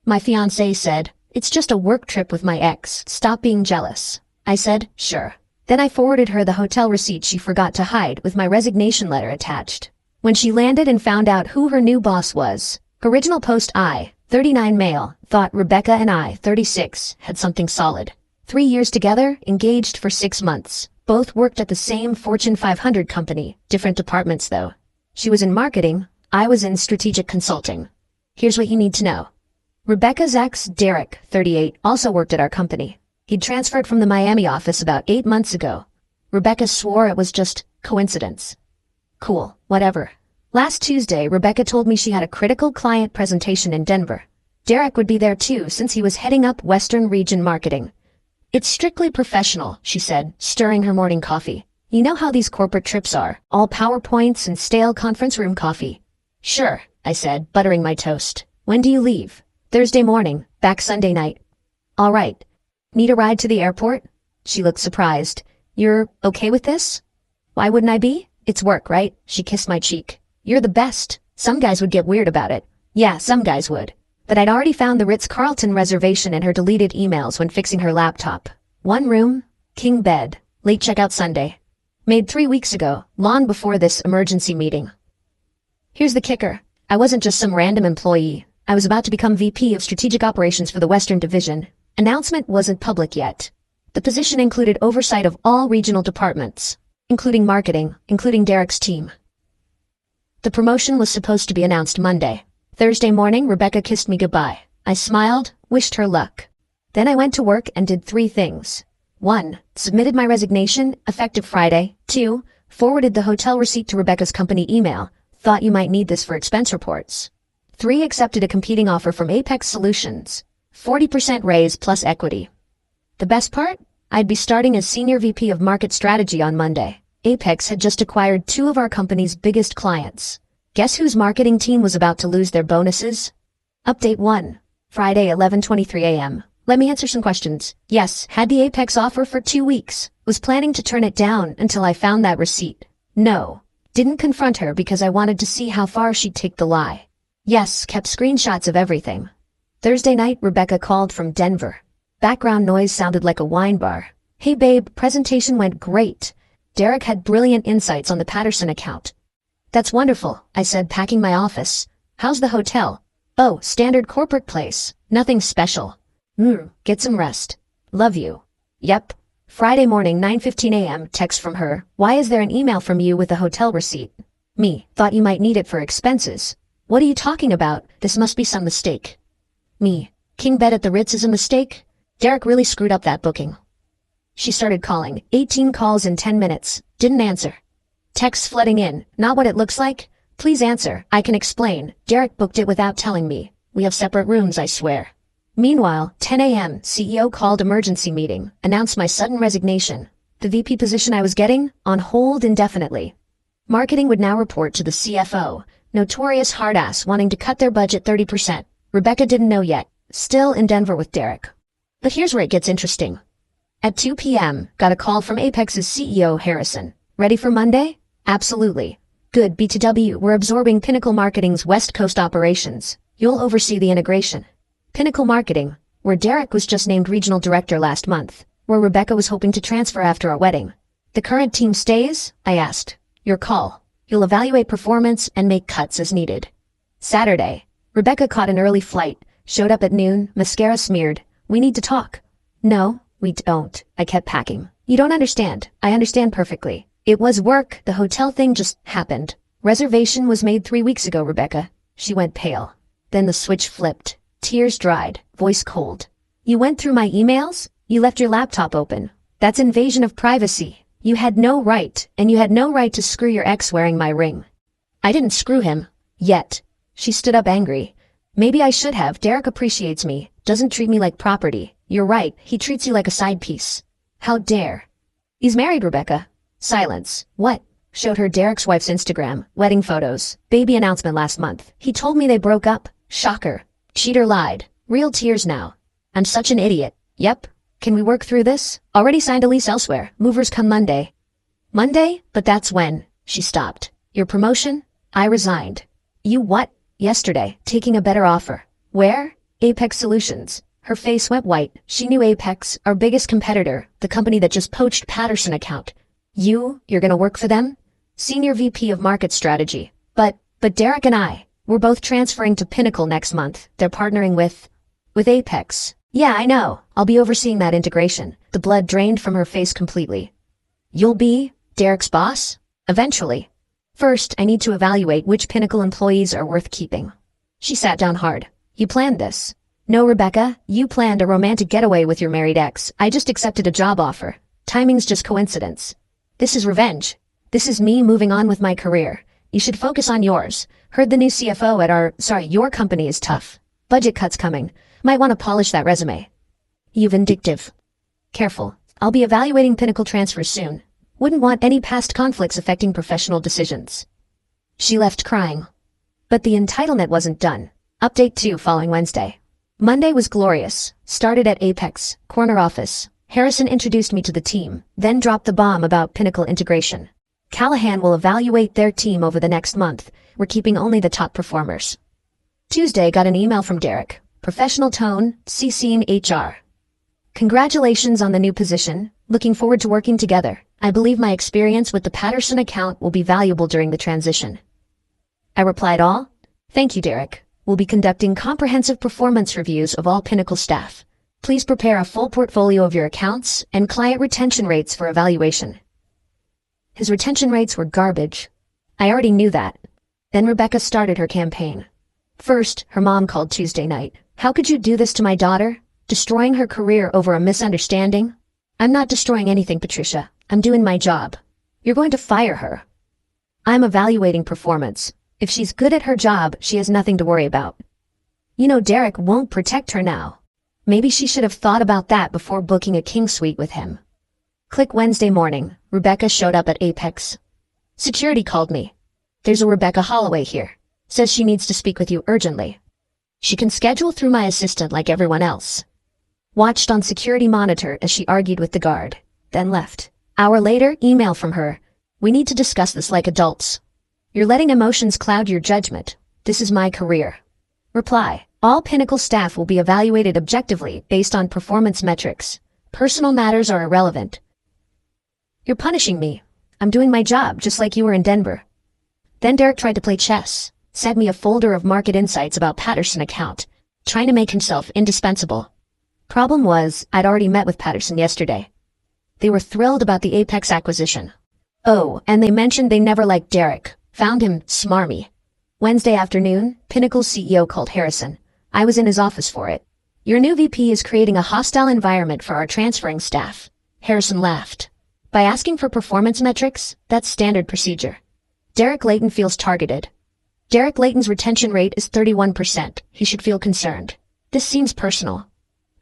My fiancé said, "It's just a work trip with my ex. Stop being jealous." I said, "Sure." Then I forwarded her the hotel receipt she forgot to hide with my resignation letter attached. When she landed and found out who her new boss was, original post I, 39 male, thought Rebecca and I, 36, had something solid. 3 years together, engaged for 6 months. Both worked at the same Fortune 500 company, different departments though. She was in marketing, I was in strategic consulting. Here's what you need to know. Rebecca's ex, Derek, 38, also worked at our company. He'd transferred from the Miami office about 8 months ago. Rebecca swore it was just coincidence. Cool, whatever. Last Tuesday, Rebecca told me she had a critical client presentation in Denver. Derek would be there too since he was heading up Western Region Marketing. "It's strictly professional," she said, stirring her morning coffee. "You know how these corporate trips are, all PowerPoints and stale conference room coffee." "Sure," I said, buttering my toast. "When do you leave?" "Thursday morning, back Sunday night." "All right. Need a ride to the airport?" She looked surprised. "You're okay with this?" "Why wouldn't I be? It's work, right?" She kissed my cheek. "You're the best. Some guys would get weird about it." "Yeah, some guys would." But I'd already found the Ritz-Carlton reservation in her deleted emails when fixing her laptop. 1 room, king bed, late checkout Sunday. Made 3 weeks ago, long before this emergency meeting. Here's the kicker. I wasn't just some random employee. I was about to become VP of Strategic Operations for the Western Division. Announcement wasn't public yet. The position included oversight of all regional departments, including marketing, including Derek's team. The promotion was supposed to be announced Monday. Thursday morning, Rebecca kissed me goodbye. I smiled, wished her luck. Then I went to work and did 3 things. 1. Submitted my resignation, effective Friday. 2. Forwarded the hotel receipt to Rebecca's company email. Thought you might need this for expense reports. 3. Accepted a competing offer from Apex Solutions. 40% raise plus equity. The best part? I'd be starting as Senior VP of Market Strategy on Monday. Apex had just acquired 2 of our company's biggest clients. Guess whose marketing team was about to lose their bonuses? Update 1. Friday, 11:23 a.m. Let me answer some questions. Yes, had the Apex offer for 2 weeks. Was planning to turn it down until I found that receipt. No. Didn't confront her because I wanted to see how far she'd take the lie. Yes, kept screenshots of everything. Thursday night, Rebecca called from Denver. Background noise sounded like a wine bar. "Hey babe, presentation went great. Derek had brilliant insights on the Patterson account." "That's wonderful," I said, packing my office. "How's the hotel?" "Oh, standard corporate place. Nothing special." Get some rest. Love you." Yep. Friday morning, 9:15 a.m., text from her. "Why is there an email from you with a hotel receipt?" Me, "Thought you might need it for expenses." "What are you talking about? This must be some mistake." Me, "King bed at the Ritz is a mistake? Derek really screwed up that booking." She started calling. 18 calls in 10 minutes. Didn't answer. Texts flooding in. "Not what it looks like? Please answer. I can explain. Derek booked it without telling me. We have separate rooms, I swear." Meanwhile, 10 a.m., CEO called emergency meeting, announced my sudden resignation. The VP position I was getting, on hold indefinitely. Marketing would now report to the CFO, notorious hard-ass wanting to cut their budget 30%. Rebecca didn't know yet. Still in Denver with Derek. But here's where it gets interesting. At 2 p.m., got a call from Apex's CEO, Harrison. "Ready for Monday?" "Absolutely." "Good, B2W, we're absorbing Pinnacle Marketing's West Coast operations. You'll oversee the integration." Pinnacle Marketing, where Derek was just named regional director last month, where Rebecca was hoping to transfer after our wedding. "The current team stays?" I asked. "Your call. You'll evaluate performance and make cuts as needed." Saturday. Rebecca caught an early flight, showed up at noon, mascara smeared. "We need to talk." "No, we don't." I kept packing. "You don't understand. I understand perfectly. It was work. The hotel thing just happened. Reservation was made 3 weeks ago, Rebecca." She went pale. Then the switch flipped. Tears dried, voice cold. "You went through my emails? You left your laptop open. That's invasion of privacy. You had no right, and you had no right to screw your ex wearing my ring." "I didn't screw him. Yet." She stood up angry. "Maybe I should have. Derek appreciates me, doesn't treat me like property. You're right, he treats you like a side piece." "How dare." "He's married, Rebecca." Silence. "What?" Showed her Derek's wife's Instagram, wedding photos, baby announcement last month. "He told me they broke up." Shocker. Cheater lied. Real tears now. "I'm such an idiot." "Yep. Can we work through this? Already signed a lease elsewhere. Movers come Monday." "Monday? But that's when." She stopped. "Your promotion?" "I resigned." "You what?" "Yesterday. Taking a better offer." "Where?" Apex Solutions. Her face went white. She knew Apex, our biggest competitor, the company that just poached Patterson account. You're gonna work for them? Senior VP of Market Strategy. But Derek and we're both transferring to Pinnacle next month. They're partnering with Apex. Yeah, I know. I'll be overseeing that integration. The blood drained from her face completely. You'll be Derek's boss? Eventually. First, I need to evaluate which Pinnacle employees are worth keeping. She sat down hard. You planned this. No, Rebecca, you planned a romantic getaway with your married ex. I just accepted a job offer. Timing's just coincidence. This is revenge. This is me moving on with my career. You should focus on yours. Heard the new CFO at your company is tough. Budget cuts coming. Might want to polish that resume. You vindictive. Careful. I'll be evaluating Pinnacle transfers soon. Wouldn't want any past conflicts affecting professional decisions. She left crying. But the entitlement wasn't done. Update 2 following Wednesday. Monday was glorious. Started at Apex, corner office. Harrison introduced me to the team, then dropped the bomb about Pinnacle integration. Callahan will evaluate their team over the next month. We're keeping only the top performers. Tuesday got an email from Derek. Professional tone, CCing HR. Congratulations on the new position. Looking forward to working together. I believe my experience with the Patterson account will be valuable during the transition. I replied all? Thank you, Derek. We'll be conducting comprehensive performance reviews of all Pinnacle staff. Please prepare a full portfolio of your accounts and client retention rates for evaluation. His retention rates were garbage. I already knew that. Then Rebecca started her campaign. First, her mom called Tuesday night. How could you do this to my daughter? Destroying her career over a misunderstanding? I'm not destroying anything, Patricia. I'm doing my job. You're going to fire her. I'm evaluating performance. If she's good at her job, she has nothing to worry about. You know Derek won't protect her now. Maybe she should have thought about that before booking a king suite with him. Click Wednesday morning. Rebecca showed up at Apex. Security called me. There's a Rebecca Holloway here. Says she needs to speak with you urgently. She can schedule through my assistant like everyone else. Watched on security monitor as she argued with the guard, then left. Hour later, email from her. We need to discuss this like adults. You're letting emotions cloud your judgment. This is my career. Reply. All Pinnacle staff will be evaluated objectively based on performance metrics. Personal matters are irrelevant. You're punishing me. I'm doing my job just like you were in Denver. Then Derek tried to play chess. Sent me a folder of market insights about Patterson account, trying to make himself indispensable. Problem was, I'd already met with Patterson yesterday. They were thrilled about the Apex acquisition. Oh, and they mentioned they never liked Derek. Found him smarmy. Wednesday afternoon, Pinnacle CEO called Harrison. I was in his office for it. Your new VP is creating a hostile environment for our transferring staff. Harrison laughed. By asking for performance metrics, that's standard procedure. Derek Layton feels targeted. Derek Layton's retention rate is 31%. He should feel concerned. This seems personal.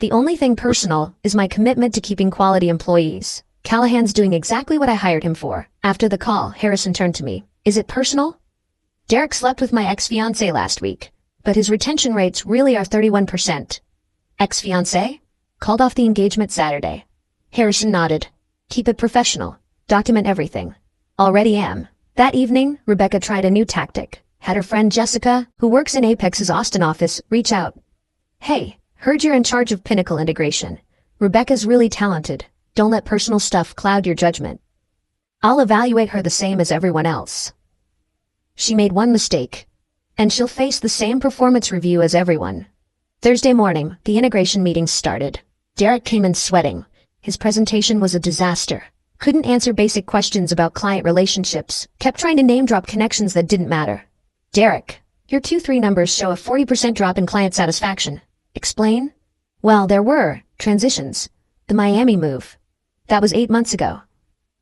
The only thing personal is my commitment to keeping quality employees. Callahan's doing exactly what I hired him for. After the call, Harrison turned to me. Is it personal? Derek slept with my ex-fiancé last week, but his retention rates really are 31%. Ex-fiancé? Called off the engagement Saturday. Harrison nodded. Keep it professional. Document everything. Already am. That evening, Rebecca tried a new tactic. Had her friend Jessica, who works in Apex's Austin office, reach out. Hey, heard you're in charge of Pinnacle integration. Rebecca's really talented. Don't let personal stuff cloud your judgment. I'll evaluate her the same as everyone else. She made one mistake, and she'll face the same performance review as everyone. Thursday morning, the integration meetings started. Derek came in sweating. His presentation was a disaster. Couldn't answer basic questions about client relationships, kept trying to name-drop connections that didn't matter. Derek, your Q3 numbers show a 40% drop in client satisfaction. Explain? Well, there were transitions. The Miami move. That was 8 months ago.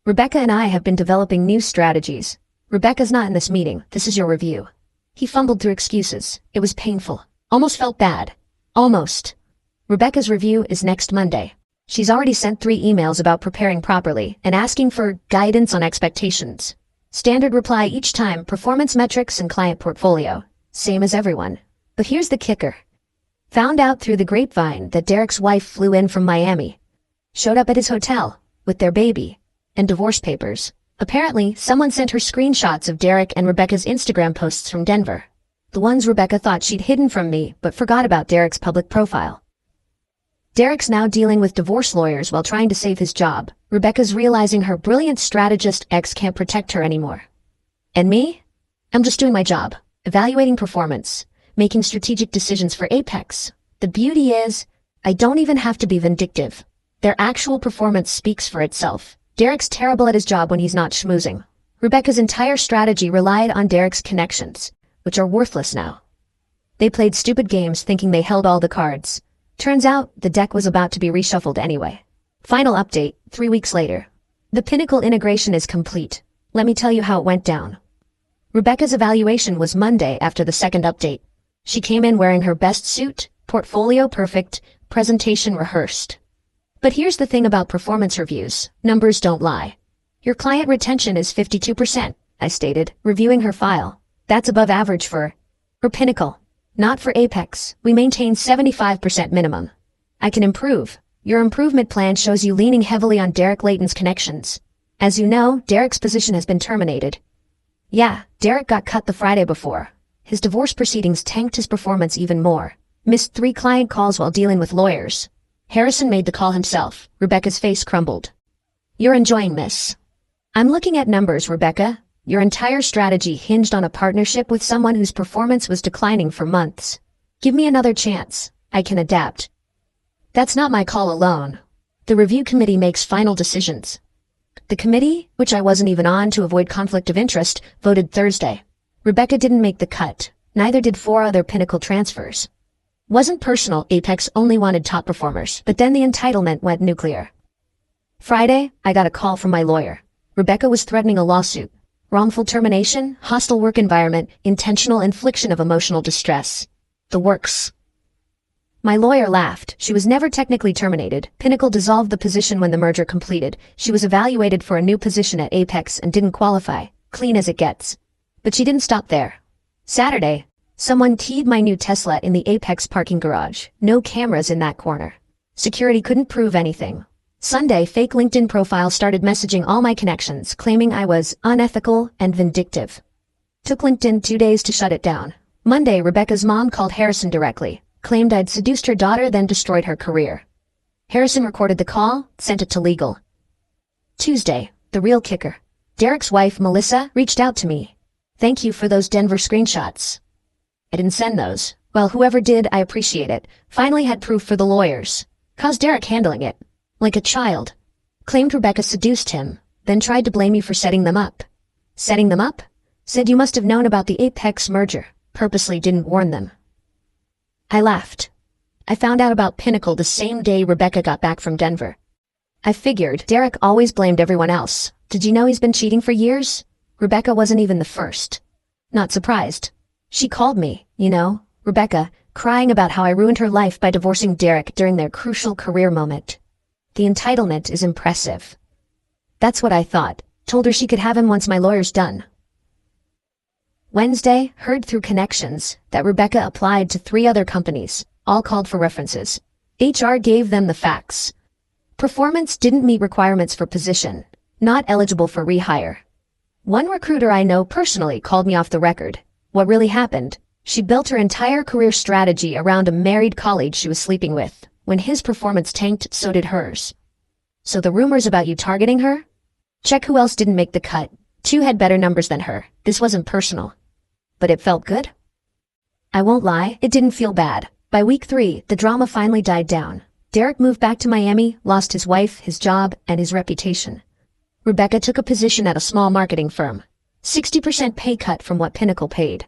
Rebecca and I have been developing new strategies. Rebecca's not in this meeting. This is your review. He fumbled through excuses. It was painful. Almost felt bad. Almost. Rebecca's review is next Monday. She's already sent 3 emails about preparing properly and asking for guidance on expectations. Standard reply each time, performance metrics and client portfolio. Same as everyone. But here's the kicker. Found out through the grapevine that Derek's wife flew in from Miami. Showed up at his hotel, with their baby, and divorce papers. Apparently, someone sent her screenshots of Derek and Rebecca's Instagram posts from Denver. The ones Rebecca thought she'd hidden from me, but forgot about Derek's public profile. Derek's now dealing with divorce lawyers while trying to save his job. Rebecca's realizing her brilliant strategist ex can't protect her anymore. And me? I'm just doing my job, evaluating performance, making strategic decisions for Apex. The beauty is, I don't even have to be vindictive. Their actual performance speaks for itself. Derek's terrible at his job when he's not schmoozing. Rebecca's entire strategy relied on Derek's connections, which are worthless now. They played stupid games thinking they held all the cards. Turns out, the deck was about to be reshuffled anyway. Final update, 3 weeks later. The Pinnacle integration is complete. Let me tell you how it went down. Rebecca's evaluation was Monday after the second update. She came in wearing her best suit, portfolio perfect, presentation rehearsed. But here's the thing about performance reviews, numbers don't lie. Your client retention is 52%, I stated, reviewing her file. That's above average for Pinnacle. Not for Apex. We maintain 75% minimum. I can improve. Your improvement plan shows you leaning heavily on Derek Layton's connections. As you know, Derek's position has been terminated. Yeah, Derek got cut the Friday before. His divorce proceedings tanked his performance even more. Missed 3 client calls while dealing with lawyers. Harrison made the call himself. Rebecca's face crumbled. You're enjoying this. I'm looking at numbers, Rebecca. Your entire strategy hinged on a partnership with someone whose performance was declining for months. Give me another chance. I can adapt. That's not my call alone. The review committee makes final decisions. The committee, which I wasn't even on to avoid conflict of interest, voted Thursday. Rebecca didn't make the cut. Neither did 4 other Pinnacle transfers. Wasn't personal, Apex only wanted top performers, but then the entitlement went nuclear. Friday, I got a call from my lawyer. Rebecca was threatening a lawsuit. Wrongful termination, hostile work environment, intentional infliction of emotional distress. The works. My lawyer laughed. She was never technically terminated. Pinnacle dissolved the position when the merger completed. She was evaluated for a new position at Apex and didn't qualify. Clean as it gets. But she didn't stop there. Saturday, someone keyed my new Tesla in the Apex parking garage. No cameras in that corner. Security couldn't prove anything. Sunday, fake LinkedIn profile started messaging all my connections, claiming I was unethical and vindictive. Took LinkedIn 2 days to shut it down. Monday, Rebecca's mom called Harrison directly, claimed I'd seduced her daughter, then destroyed her career. Harrison recorded the call, sent it to legal. Tuesday, the real kicker. Derek's wife, Melissa, reached out to me. Thank you for those Denver screenshots. I didn't send those. Well, whoever did, I appreciate it. Finally had proof for the lawyers. How's Derek handling it? Like a child. Claimed Rebecca seduced him, then tried to blame me for setting them up. Setting them up? Said you must have known about the Apex merger. Purposely didn't warn them. I laughed. I found out about Pinnacle the same day Rebecca got back from Denver. I figured Derek always blamed everyone else. Did you know he's been cheating for years? Rebecca wasn't even the first. Not surprised. She called me, Rebecca, crying about how I ruined her life by divorcing Derek during their crucial career moment. The entitlement is impressive. That's what I thought. Told her she could have him once my lawyer's done. Wednesday, heard through connections that Rebecca applied to 3 other companies, all called for references. HR gave them the facts. Performance didn't meet requirements for position, not eligible for rehire. One recruiter I know personally called me off the record. What really happened? She built her entire career strategy around a married colleague she was sleeping with. When his performance tanked, so did hers. So the rumors about you targeting her? Check who else didn't make the cut. 2 had better numbers than her. This wasn't personal. But it felt good? I won't lie, it didn't feel bad. By week 3, the drama finally died down. Derek moved back to Miami, lost his wife, his job, and his reputation. Rebecca took a position at a small marketing firm. 60% pay cut from what Pinnacle paid.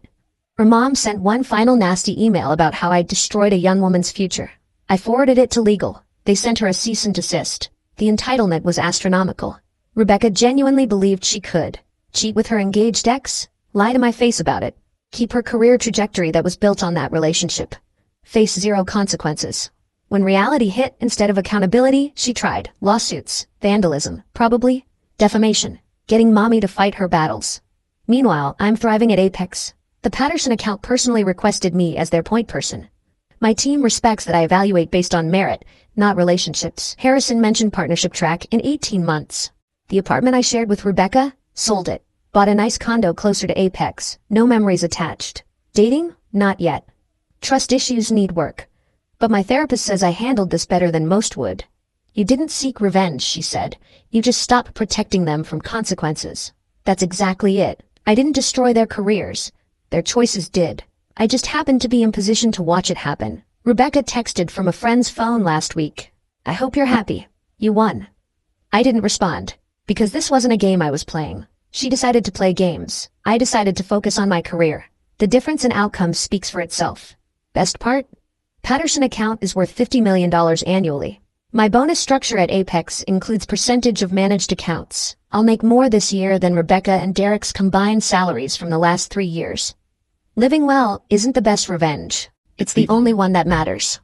Her mom sent one final nasty email about how I'd destroyed a young woman's future. I forwarded it to legal. They sent her a cease and desist. The entitlement was astronomical. Rebecca genuinely believed she could cheat with her engaged ex, lie to my face about it, keep her career trajectory that was built on that relationship, face 0 consequences. When reality hit, instead of accountability, she tried lawsuits, vandalism, probably defamation, getting mommy to fight her battles. Meanwhile, I'm thriving at Apex. The Patterson account personally requested me as their point person. My team respects that I evaluate based on merit, not relationships. Harrison mentioned partnership track in 18 months. The apartment I shared with Rebecca, sold it. Bought a nice condo closer to Apex. No memories attached. Dating? Not yet. Trust issues need work. But my therapist says I handled this better than most would. You didn't seek revenge, she said. You just stopped protecting them from consequences. That's exactly it. I didn't destroy their careers. Their choices did. I just happened to be in position to watch it happen. Rebecca texted from a friend's phone last week. I hope you're happy. You won. I didn't respond, because this wasn't a game I was playing. She decided to play games. I decided to focus on my career. The difference in outcomes speaks for itself. Best part? Patterson account is worth $50 million annually. My bonus structure at Apex includes percentage of managed accounts. I'll make more this year than Rebecca and Derek's combined salaries from the last 3 years. Living well isn't the best revenge. It's the only one that matters.